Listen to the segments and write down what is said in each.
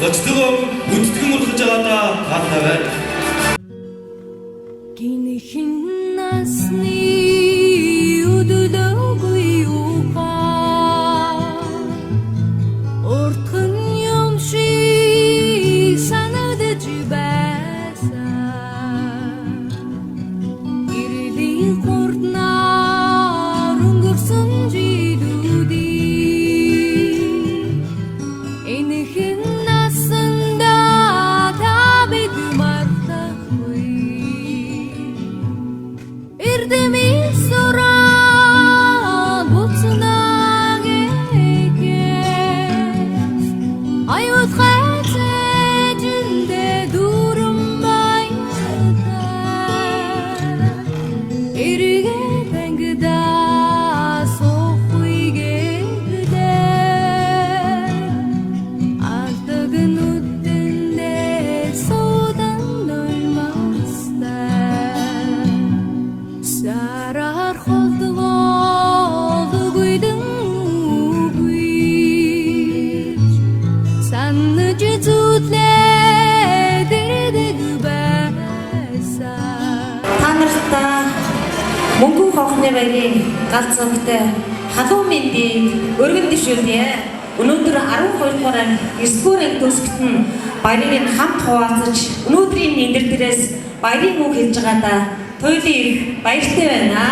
Зочдгоо бүтгэн ургаж байгаадаа таална байна. Гинхэн насны өдөлөөгүй ухаа Уртхан юм шиг санагдаж байсан Гэрлийн хурднаар өнгөрсөн жилүүдийн Энэхэн насанда та бид мартахгүй Эрдэмий сураад буцнаг эгээс Аюут хайцээжиндэ дүрэн баяртай Эргээ тэнгидаа сохуйгэгдээ Артаг нүдэндээ судан нулмастай Сарар холдгол үгүйдэн үгүйж Саннаж зүтлээ дэрдэг байсан Та нартай мөнгөн хохны баярын галз зургтай халуун мэндийг өргөн дэвшүүлье. Өнөөдөр 12 дугаар 9 дугаар анги төгсгөлт нь баярыг хамт хуваалцаж өнөөдрийн эндэр дээрээс баярын үг хэлж байгаадаа туйлын ирэх баяртай байна.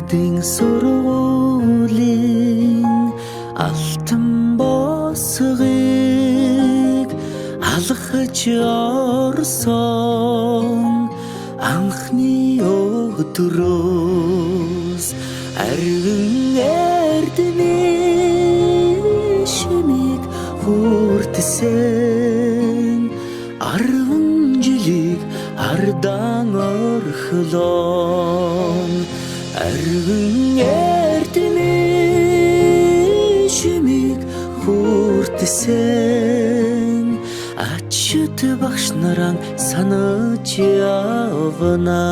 Ардын сургуулийн алтан босгыг алхаж орсон анхны өдрөөс арган эрдэмий шимиг хүртсэн биеийг ардан орхлон арвин эрдэнэ шимиг хүртсэн ачт багш наран санаж явна.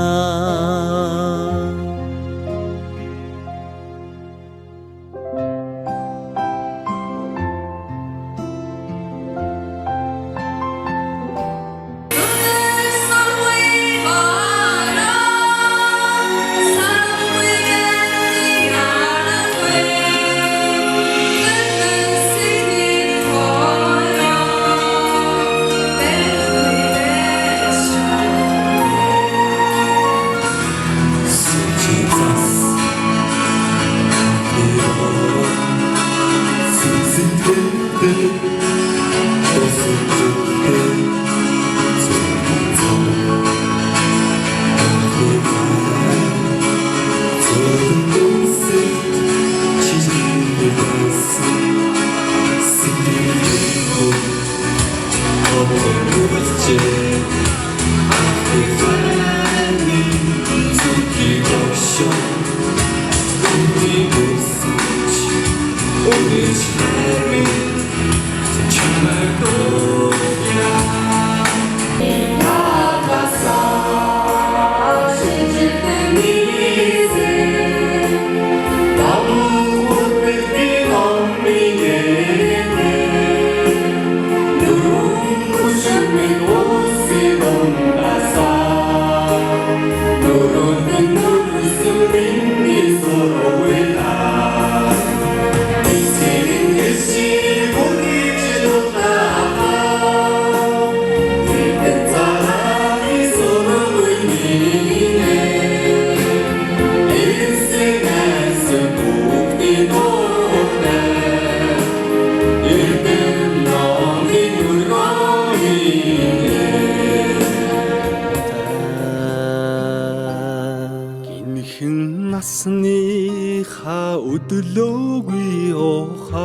Насныхаа өдлөөгүй ухаанд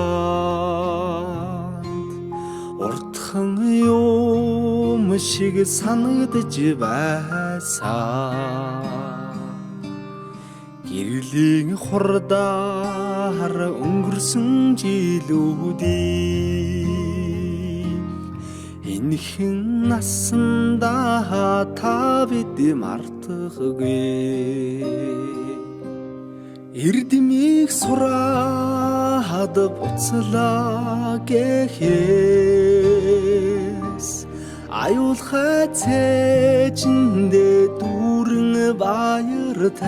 уртхан юм шиг санагдж байсан. Гэрлийн хурдаар өнгөрсөн жилүүдийг энэхэн насандаа та бид мартахгүй. Эрдэмийг сураад буцлаа гэхээс аюулхай цээжиндээ дүүрэн баяртай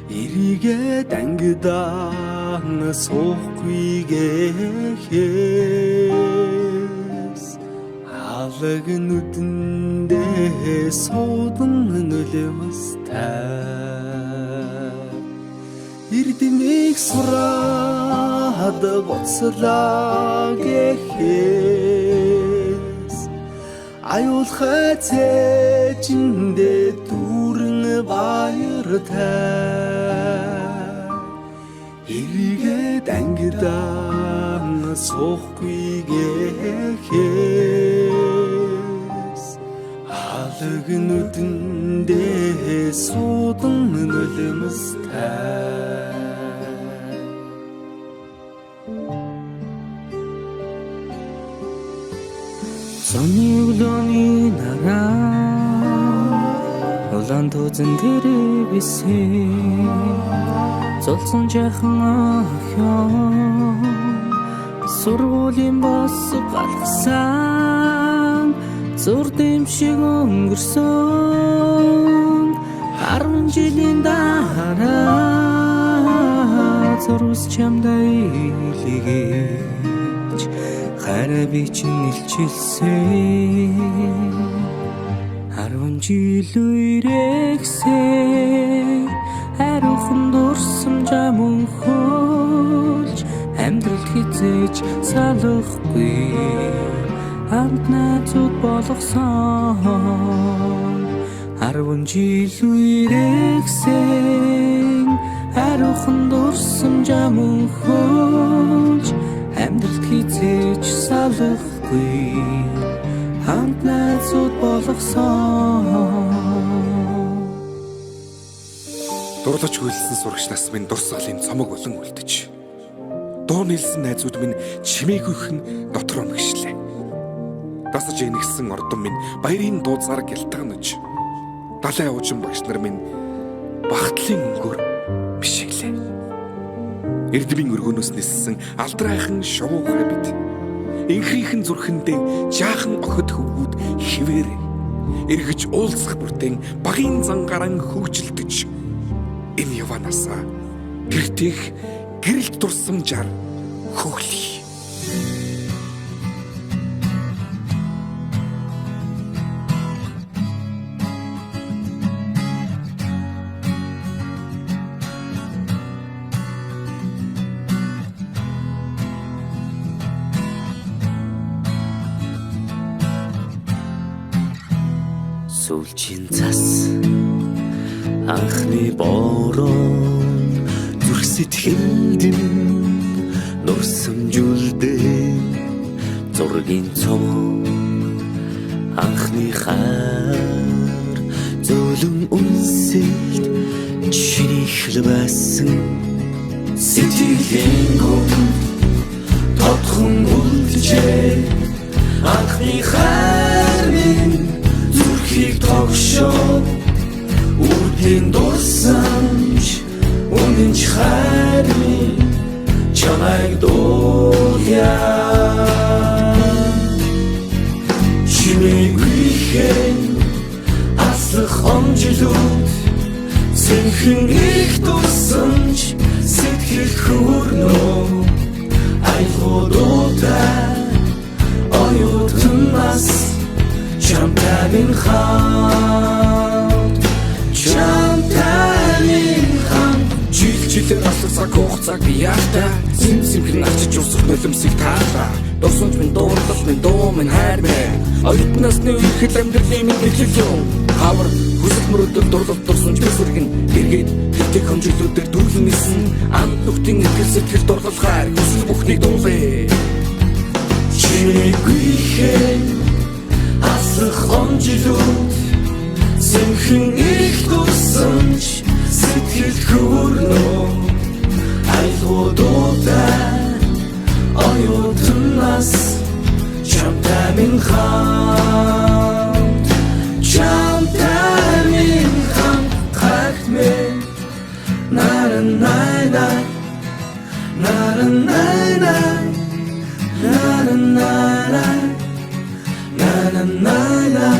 эрийгээ дангидаан суухгүй гэхээс алаг нүдэндээ суудан нөлөөстэй эрдэмийг сураад буцлаа гэхээс аюулхай цээжиндээ дүүрэн баяртай эрийгээ дангидаан суухгүй гэхээс алаг нүдэндээ суудан нөлөөстэй. Зуны өглөөний нараа улаан тузан дээр бисэн золсон жахан охин сургуулийн бос галгасан зур дэмшиг өнгөрсөн 10 жилийн дараа зурус чамдаа илгээж хараа би чинь илчилсэн 10 жил үрэгсээ хариухан дурсам жамун хөлж амьдрал хизээж салахгүй хамт найзууд болгосон 10 жил үрэгсэн хариухан дурсам жамун хөлж амьдрал хизээж салахгүй хамт найзууд болгосон. Дурлаж хүлсэн сурагч нас минь дурсгалын цомог болон үлдэж. Дуу нийлсэн найзууд минь чимээгүйхэн дотроо мэгшлээ. Дасаж инэгсэн ордон минь баярын дууцаар гялтганаж. Далайн уужин багш нар минь багтлын өнгөөр бишиглээ. Эрдмийн өргөнөөс ниссэн алдрайхан шувуугай бид. Инхрийнхэн зүрхэндээ жаахан охид хөвгүүд хിവэрэ. Эргэж уулзах бүртэн багийн зангаран хөгжилдөж. Энэ яванасаа гэртэх гэрэлт дурсамжаар хөглөе. Сүүлчийн цас анхны бороо зүрх сэтгэлд нурсамжуулдээ зургийн цом анхны хайр зөөлөн үнсэлт чиний байсан сэтгэлийн гом тодхон үлджээ анхны хайр минь зүрхийг тогшоо үрдийн дурсамж үнэнч хайр минь чамайг дуулъя чимээгүйхэн аслах омжилууд сэнхэн их дурсамж сэтгэл хөөрнөө айлгуудуудаа оюутнаас чамтай минь хамт жилээр аслах цаг хугацааг би яахтаа симхэн авчиж усах нулимсыг таалаа дурсамж минь дуурлал минь дуу минь хайр минь оюутнаас нэг ихэд амьдралын минь нэглэл юм хавар хүсэл мөрөдөл дурлал дурсамж бисэргэн эргээд гэртээ хэмжүүлүүдээр дүүрэн нисэн анд нүхтийн итгэл сэтгэл дурлал хайр хүсэл бүхнийг дуулъя чимээгүйхэн аслах омжилууд сэнхэн их дурсамж сэтгэл хөөрнөө айлгуудуудаа оюутнаас чамтай минь хамт хагт минь на-на-на-на на-на-на-на на-на-на-на na na na na